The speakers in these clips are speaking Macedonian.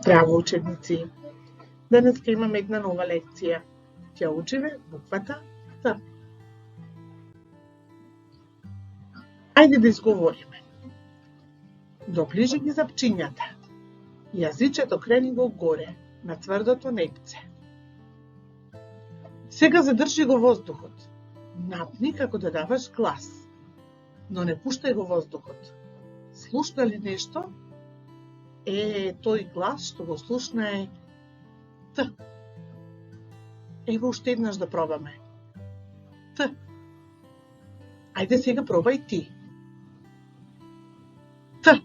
Здраво, ученици! Денес имаме една нова лекција. Ќе учиме буквата Т. Ајде да изговориме. Доближи ги запчињата. Јазичето крени го горе, на тврдото непце. Сега задржи го воздухот. Напни како да даваш глас, но не пуштај го воздухот. Слушна ли нешто? Тој глас што го слушна е Т. Ево уште еднаш да пробаме. Т. Ајде сега пробај ти. Т.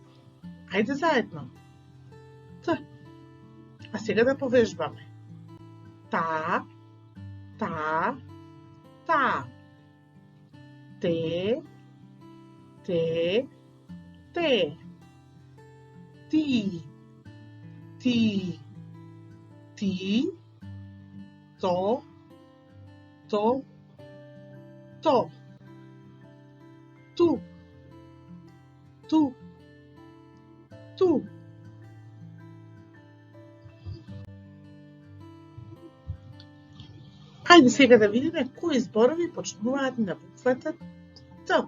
Ајде заедно. Т. А сега да повежбаме. Та, та, та. Те, те, те. Ти, ти, ти, то, то, то. Ту, ту, ту. Ајде сега да видиме кои зборови почнуваат на буквата Т,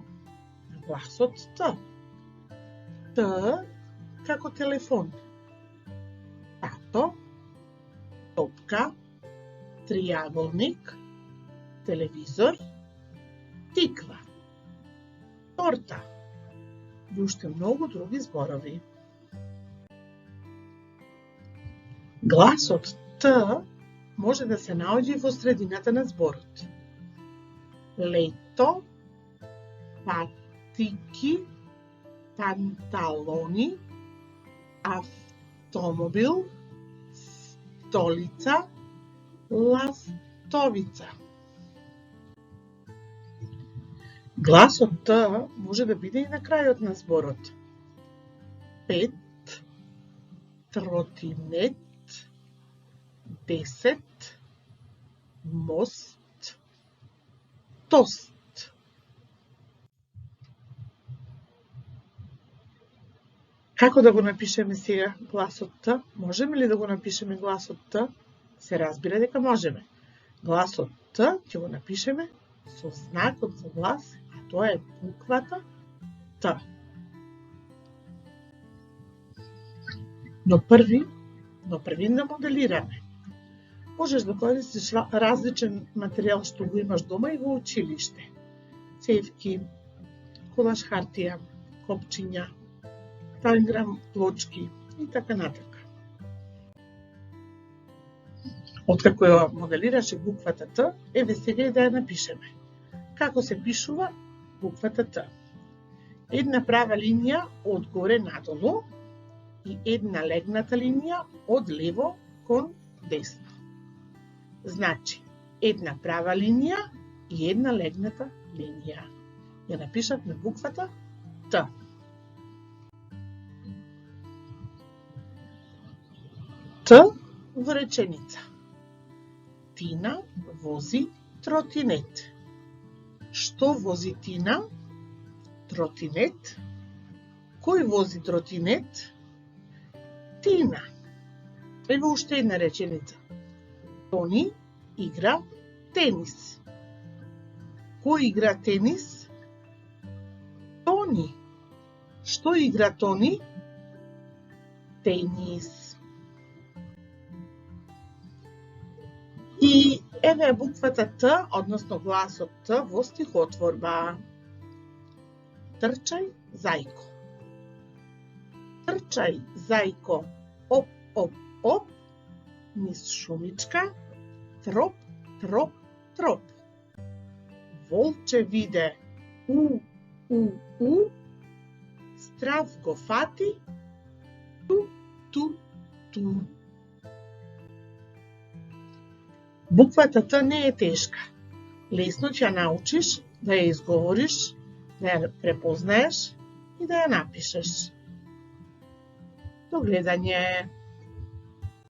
на гласот Т. Т како телефон, тато, топка, триаголник, телевизор, тиква, торта и уште многу други зборови. Гласот Т може да се наоѓи во средината на зборот. Лето, патики, панталони, автомобил, столица, ластовица. Гласот Т може да биде и на крајот на зборот. Пет, тротинет, 10, мост, тост. Како да го напишеме сега гласот Т? Можеме ли да го напишеме гласот Т? Се разбира дека можеме. Гласот Т ќе го напишеме со знакот за глас, а тоа е буквата Т. Но први да моделираме. Можеш да користиш различен материјал што го имаш дома и во училиште. Цевки, колаш хартија, копчиња, танграм плочки и така натака. Откако ја моделираше буквата Т, еве сега и да ја напишеме. Како се пишува буквата Т? Една права линија од горе надолу и една легната линија од лево кон десно. Значи, една права линија и една легната линија. Ја напишавме буквата Т. Т во реченица. Тина вози тротинет. Што вози Тина? Тротинет. Кој вози тротинет? Тина. Ево уште една реченица. Тони игра тенис. Кој игра тенис? Тони. Што игра Тони? Тенис. И еве буквата Т, односно гласот Т во стихотворба. Трчај, зајко. Трчај, зајко, оп, оп, оп, низ шумичка, троп, троп, троп. Волче виде, у, страв го фати, ту, ту, ту. Буквата Т не е тешка. Лесно ќе ја научиш да ја изговориш, да ја препознаеш и да ја напишеш. До гледање!